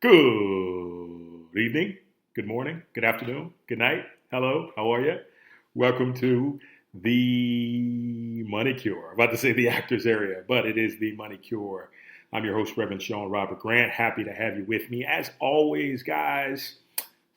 Good evening, good morning, good afternoon, good night. Hello, how are you? Welcome to the Money Cure. I'm about to say the actors area, but it is the Money Cure. I'm your host, Reverend Sean Robert Grant. Happy to have you with me. As always, guys,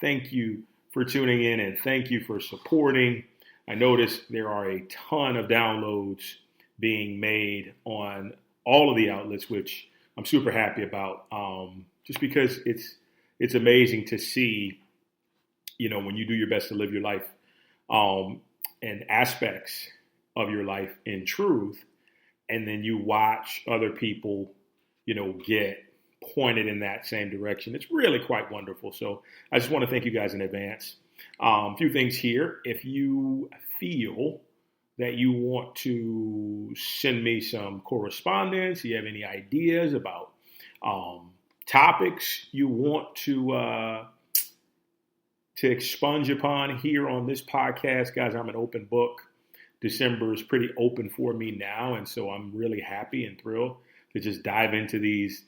thank you for tuning in and thank you for supporting. I noticed there are a ton of downloads being made on all of the outlets, which I'm super happy about. Just because it's amazing to see, when you do your best to live your life and aspects of your life in truth, and then you watch other people, get pointed in that same direction. It's really quite wonderful. So I just want to thank you guys in advance. A few things here. If you feel that you want to send me some correspondence, you have any ideas about topics you want to expunge upon here on this podcast, guys, I'm an open book. December is pretty open for me now, and so I'm really happy and thrilled to just dive into these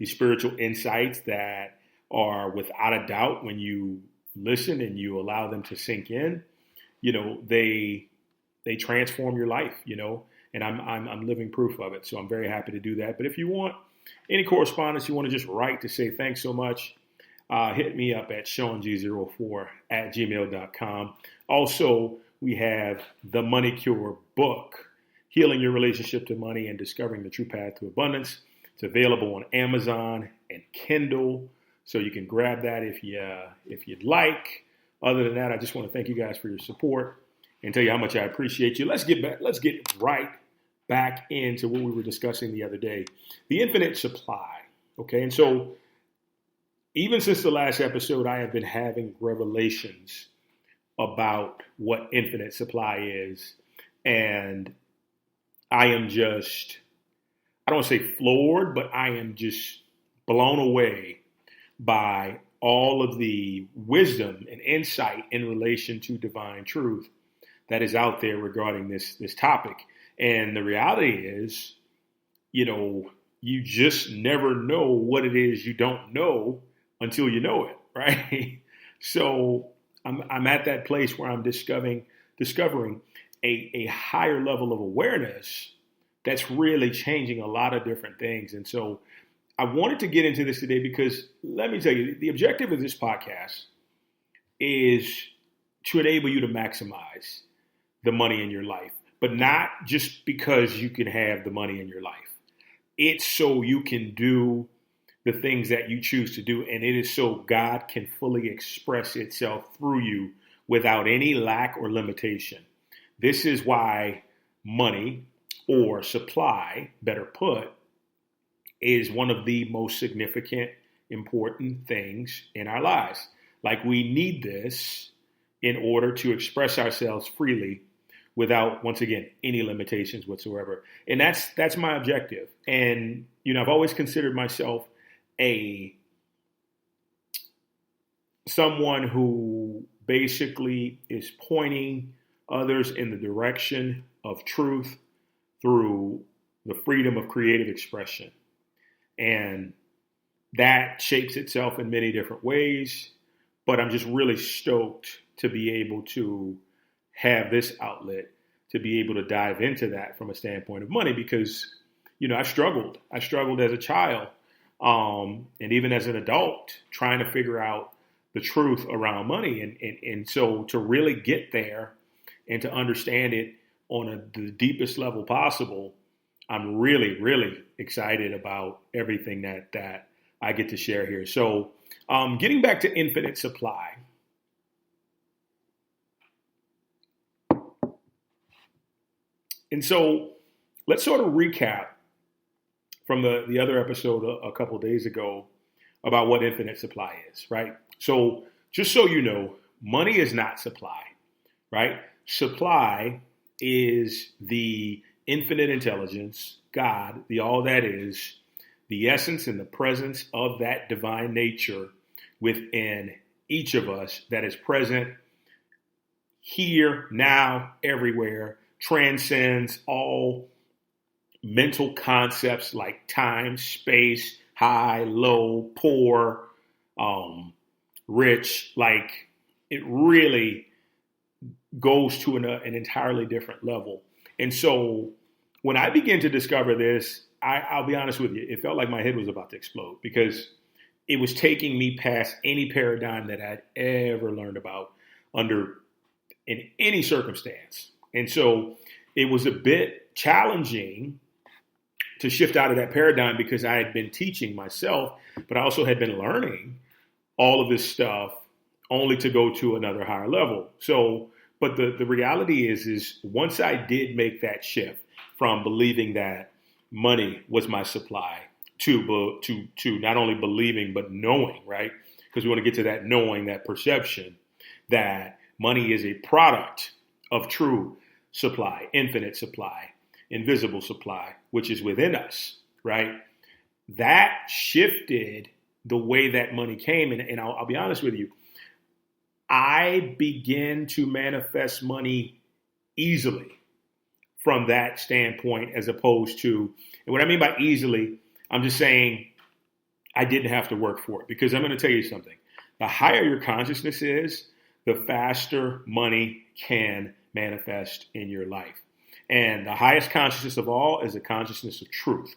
spiritual insights that are without a doubt, when you listen and you allow them to sink in, they transform your life, and I'm living proof of it. So I'm very happy to do that. But if you want any correspondence, you want to just write to say thanks so much, hit me up at seanG04@gmail.com. Also, we have the Money Cure book, Healing Your Relationship to Money and Discovering the True Path to Abundance. It's available on Amazon and Kindle, so you can grab that if you'd like. Other than that, I just want to thank you guys for your support and tell you how much I appreciate you. Let's get right back into what we were discussing the other day, the infinite supply. Okay, and so even since the last episode, I have been having revelations about what infinite supply is, and I am just, I don't want to say floored, but I am just blown away by all of the wisdom and insight in relation to divine truth that is out there regarding this topic. And the reality is, you just never know what it is you don't know until you know it, right? So I'm at that place where I'm discovering a higher level of awareness that's really changing a lot of different things. And so I wanted to get into this today because let me tell you, the objective of this podcast is to enable you to maximize the money in your life, but not just because you can have the money in your life. It's so you can do the things that you choose to do, and it is so God can fully express itself through you without any lack or limitation. This is why money, or supply, better put, is one of the most significant, important things in our lives. Like, we need this in order to express ourselves freely without, once again, any limitations whatsoever. And that's my objective. And, I've always considered myself someone who basically is pointing others in the direction of truth through the freedom of creative expression. And that shapes itself in many different ways, but I'm just really stoked to be able to have this outlet to be able to dive into that from a standpoint of money, because, I struggled as a child, and even as an adult, trying to figure out the truth around money. And so to really get there and to understand it on the deepest level possible, I'm really, really excited about everything that I get to share here. So getting back to infinite supply. And so let's sort of recap from the other episode a couple of days ago about what infinite supply is, right? So just so you know, money is not supply, right? Supply is the infinite intelligence, God, the all that is, the essence and the presence of that divine nature within each of us that is present here, now, everywhere, transcends all mental concepts like time, space, high, low, poor, rich. Like it really goes to an entirely different level. And so when I began to discover this, I'll be honest with you, it felt like my head was about to explode because it was taking me past any paradigm that I'd ever learned about under in any circumstance. And so it was a bit challenging to shift out of that paradigm because I had been teaching myself, but I also had been learning all of this stuff only to go to another higher level. So, but the reality is once I did make that shift from believing that money was my supply to not only believing, but knowing, right? Because we want to get to that knowing, that perception that money is a product of true supply, infinite supply, invisible supply, which is within us, right? That shifted the way that money came. And I'll be honest with you, I began to manifest money easily from that standpoint, as opposed to, and what I mean by easily, I'm just saying I didn't have to work for it, because I'm going to tell you something. The higher your consciousness is, the faster money can manifest in your life. And the highest consciousness of all is the consciousness of truth.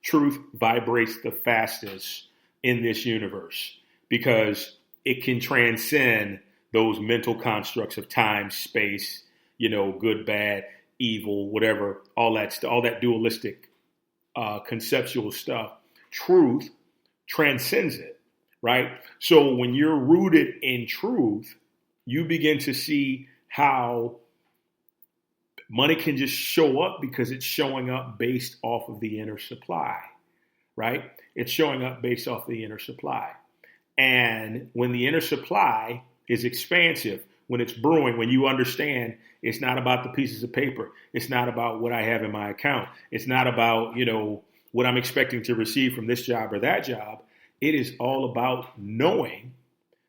Truth vibrates the fastest in this universe because it can transcend those mental constructs of time, space, good, bad, evil, whatever, all that dualistic conceptual stuff. Truth transcends it, right? So when you're rooted in truth, you begin to see how money can just show up because it's showing up based off of the inner supply, right? It's showing up based off the inner supply. And when the inner supply is expansive, when it's brewing, when you understand it's not about the pieces of paper, it's not about what I have in my account, it's not about, what I'm expecting to receive from this job or that job. It is all about knowing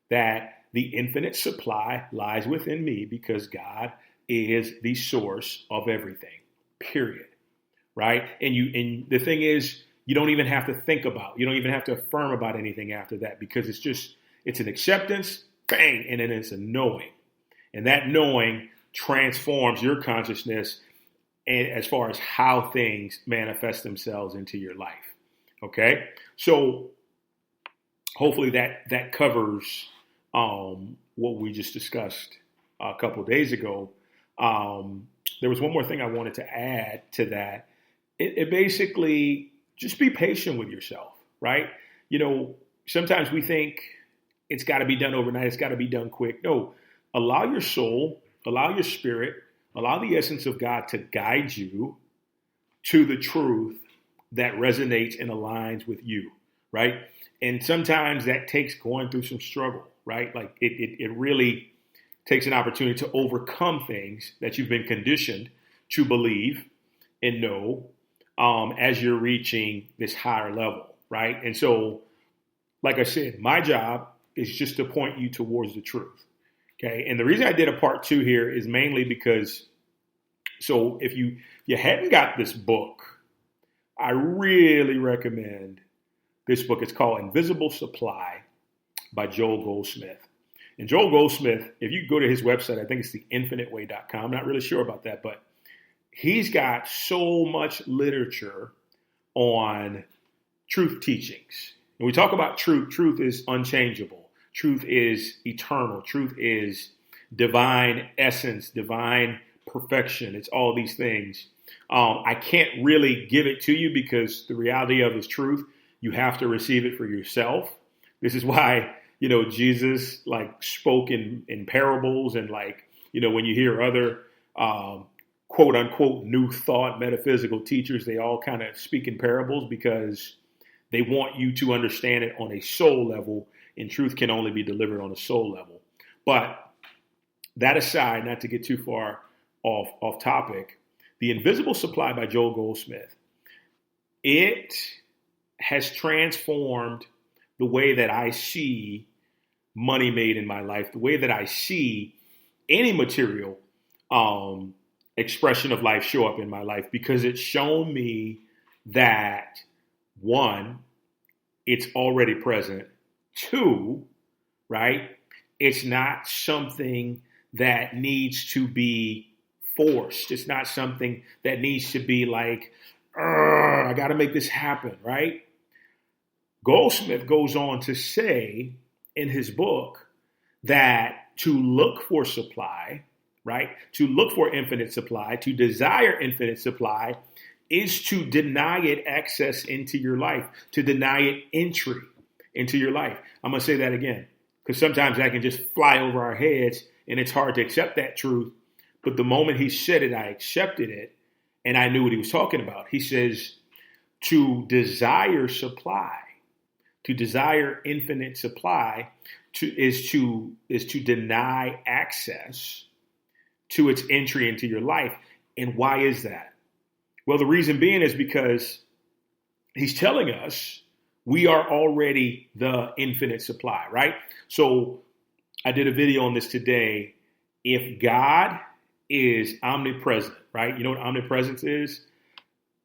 that the infinite supply lies within me because God is the source of everything, period. Right? And the thing is, you don't even have to think about, you don't even have to affirm about anything after that, because it's an acceptance, bang, and then it's a knowing. And that knowing transforms your consciousness and as far as how things manifest themselves into your life. Okay? So hopefully that covers what we just discussed a couple of days ago. There was one more thing I wanted to add to that. It basically, just be patient with yourself, right? Sometimes we think it's got to be done overnight. It's got to be done quick. No, allow your soul, allow your spirit, allow the essence of God to guide you to the truth that resonates and aligns with you, right? And sometimes that takes going through some struggle, right? Like it really takes an opportunity to overcome things that you've been conditioned to believe and know as you're reaching this higher level, right? And so, like I said, my job is just to point you towards the truth, okay? And the reason I did a part 2 here is mainly because, so if you hadn't got this book, I really recommend this book. It's called Invisible Supply by Joel Goldsmith. And Joel Goldsmith, if you go to his website, I think it's theinfiniteway.com. I'm not really sure about that, but he's got so much literature on truth teachings. When we talk about truth, truth is unchangeable. Truth is eternal. Truth is divine essence, divine perfection. It's all these things. I can't really give it to you because the reality of his truth, you have to receive it for yourself. This is why, Jesus spoke in parables, and when you hear other quote unquote new thought metaphysical teachers, they all kind of speak in parables because they want you to understand it on a soul level, and truth can only be delivered on a soul level. But that aside, not to get too far off topic, The Invisible Supply by Joel Goldsmith, it has transformed the way that I see money made in my life, the way that I see any material expression of life show up in my life, because it's shown me that, one, it's already present. Two, right? It's not something that needs to be forced. It's not something that needs to be like, I got to make this happen, right? Goldsmith goes on to say in his book that to look for supply, right? To look for infinite supply, to desire infinite supply is to deny it access into your life, to deny it entry into your life. I'm going to say that again, because sometimes that can just fly over our heads and it's hard to accept that truth. But the moment he said it, I accepted it and I knew what he was talking about. He says to desire supply, to desire infinite supply is to deny access to its entry into your life. And why is that? Well, the reason being is because he's telling us we are already the infinite supply, right? So I did a video on this today. If God is omnipresent, right? You know what omnipresence is?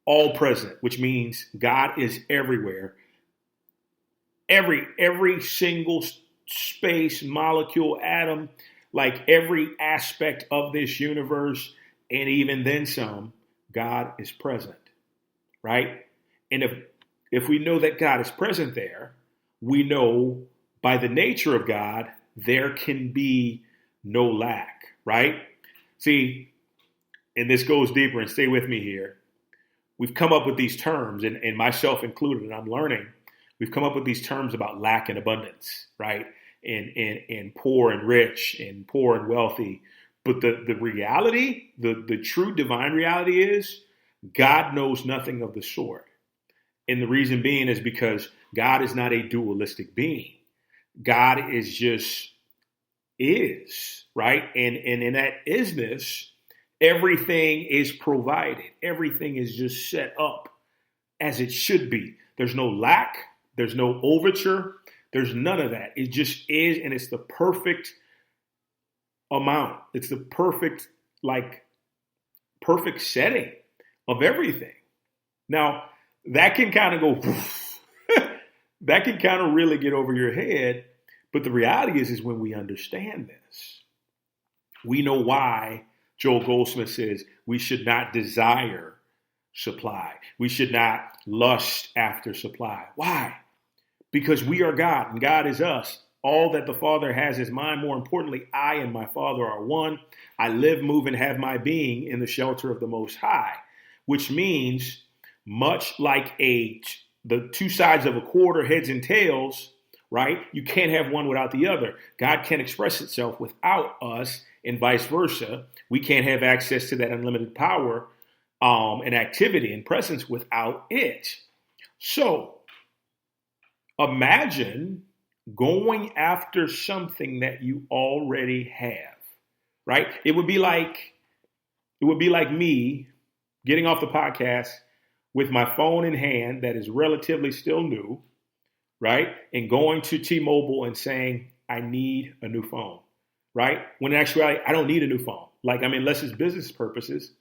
All present, which means God is everywhere. Every single space, molecule, atom, like every aspect of this universe, and even then some, God is present, right? And if we know that God is present there, we know by the nature of God, there can be no lack, right? See, and this goes deeper, and stay with me here. We've come up with these terms, and myself included, and I'm learning, we've come up with these terms about lack and abundance, right? And poor and rich and poor and wealthy. But the reality, the true divine reality is God knows nothing of the sort. And the reason being is because God is not a dualistic being. God is just is, right? And in that isness, everything is provided. Everything is just set up as it should be. There's no lack. There's no overture. There's none of that. It just is, and it's the perfect amount. It's the perfect setting of everything. Now, that can kind of go, that can kind of really get over your head. But the reality is when we understand this, we know why Joel Goldsmith says we should not desire supply. We should not lust after supply. Why? Because we are God and God is us. All that the Father has is mine. More importantly, I and my Father are one. I live, move, and have my being in the shelter of the Most High, which means much like the two sides of a quarter, heads and tails, right? You can't have one without the other. God can't express itself without us and vice versa. We can't have access to that unlimited power and activity and presence without it. So imagine going after something that you already have, right? It would be like me getting off the podcast with my phone in hand that is relatively still new, right? And going to T-Mobile and saying, I need a new phone, right? When in actuality, I don't need a new phone. Unless it's business purposes,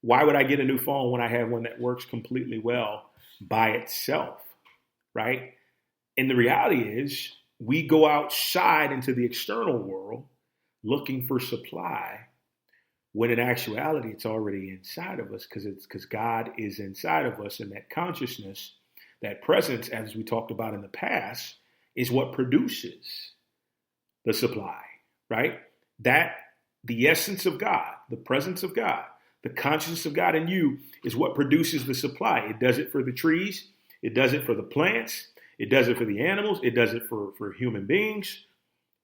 why would I get a new phone when I have one that works completely well by itself, right? And the reality is we go outside into the external world looking for supply when in actuality it's already inside of us because God is inside of us, and that consciousness, that presence, as we talked about in the past, is what produces the supply, right? That the essence of God, the presence of God, the consciousness of God in you is what produces the supply. It does it for the trees. It does it for the plants. It does it for the animals. It does it for human beings.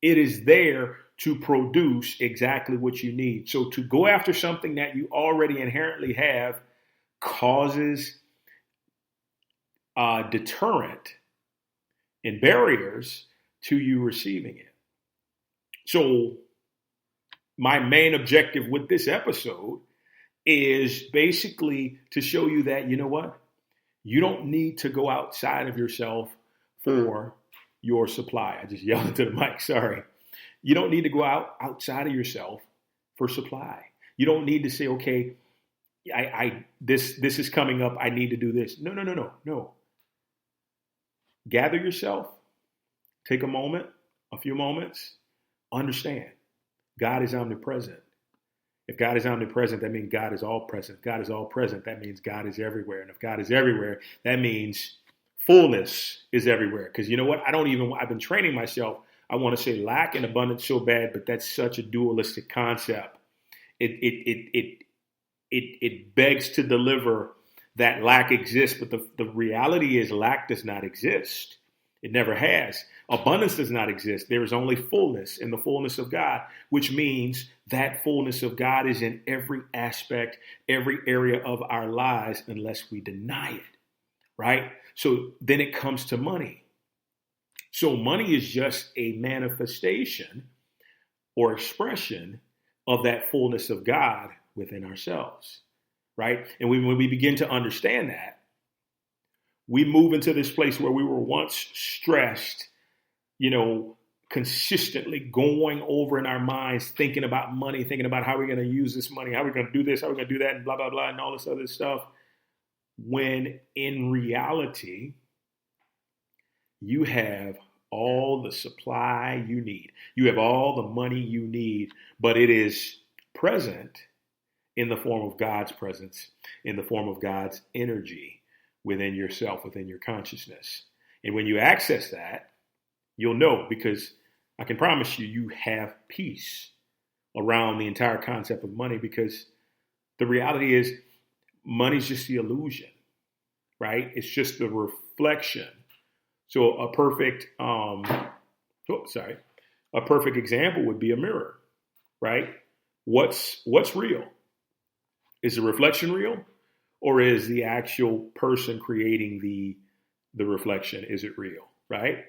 It is there to produce exactly what you need. So to go after something that you already inherently have causes deterrent and barriers to you receiving it. So my main objective with this episode is basically to show you that, you know what? You don't need to go outside of yourself for your supply. I just yelled into the mic, sorry. You don't need to go outside of yourself for supply. You don't need to say, okay, this is coming up. I need to do this. No. gather yourself, take a few moments, understand God is omnipresent. If God is omnipresent, that means God is all present. If God is all present, that means God is everywhere. And if God is everywhere, that means fullness is everywhere. Because you know what? I've been training myself. I want to say lack and abundance so bad, but that's such a dualistic concept. It begs to deliver that lack exists, but the reality is lack does not exist. It never has. Abundance does not exist. There is only fullness in the fullness of God, which means that fullness of God is in every aspect, every area of our lives, unless we deny it, right? So then it comes to money. So money is just a manifestation or expression of that fullness of God within ourselves, right? And when we begin to understand that, we move into this place where we were once stressed, consistently going over in our minds, thinking about money, thinking about how we're going to use this money, how we're going to do this, how we're going to do that, and blah, blah, blah, and all this other stuff. When in reality, you have all the supply you need. You have all the money you need, but it is present in the form of God's presence, in the form of God's energy within yourself, within your consciousness. And when you access that, you'll know, because I can promise you, you have peace around the entire concept of money, because the reality is money's just the illusion, right? It's just the reflection. So a perfect example would be a mirror, right? What's real? Is the reflection real? Or is the actual person creating the reflection, is it real, right?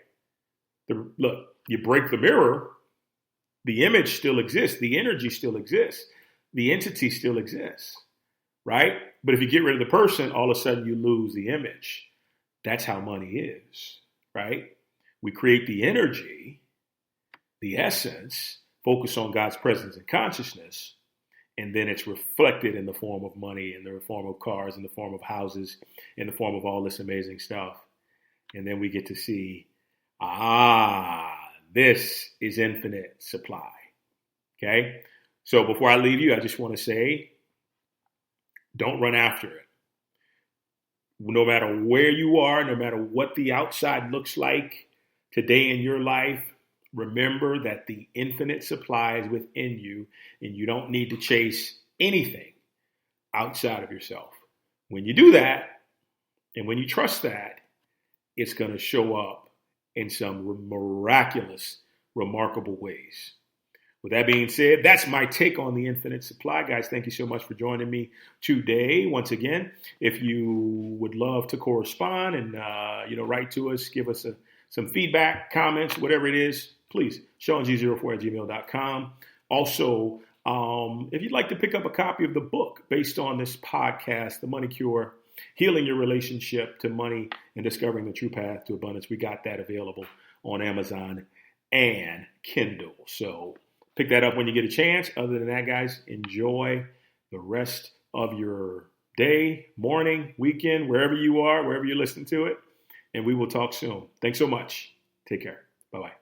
Look, you break the mirror, the image still exists, the energy still exists, the entity still exists, right? But if you get rid of the person, all of a sudden you lose the image. That's how money is, right? We create the energy, the essence, focus on God's presence and consciousness, and then it's reflected in the form of money, in the form of cars, in the form of houses, in the form of all this amazing stuff. And then we get to see, this is infinite supply. Okay? So before I leave you, I just want to say, don't run after it. No matter where you are, no matter what the outside looks like today in your life, remember that the infinite supply is within you, and you don't need to chase anything outside of yourself. When you do that, and when you trust that, it's going to show up in some miraculous, remarkable ways. With that being said, that's my take on the infinite supply. Guys, thank you so much for joining me today. Once again, if you would love to correspond and write to us, give us some feedback, comments, whatever it is, please, SeanG04@gmail.com. Also, if you'd like to pick up a copy of the book based on this podcast, The Money Cure, Healing Your Relationship to Money and Discovering the True Path to Abundance, we got that available on Amazon and Kindle. So pick that up when you get a chance. Other than that, guys, enjoy the rest of your day, morning, weekend, wherever you are, wherever you're listening to it. And we will talk soon. Thanks so much. Take care. Bye-bye.